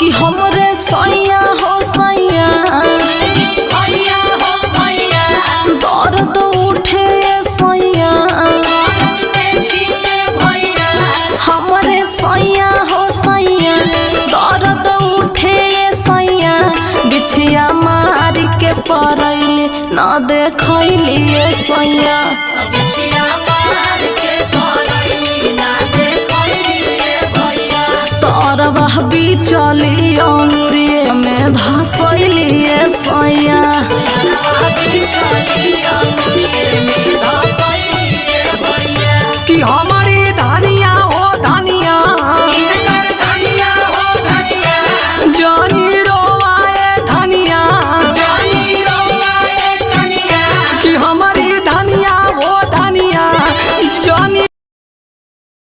कि हमरे सैया हो सैया दर्द उठे सैया हमरे सैया हो सैया दर्द उठे सैया बिछिया मार के परैली ना देखैली सैया तरबह बिचली अंगुरिये में धसैली सैया।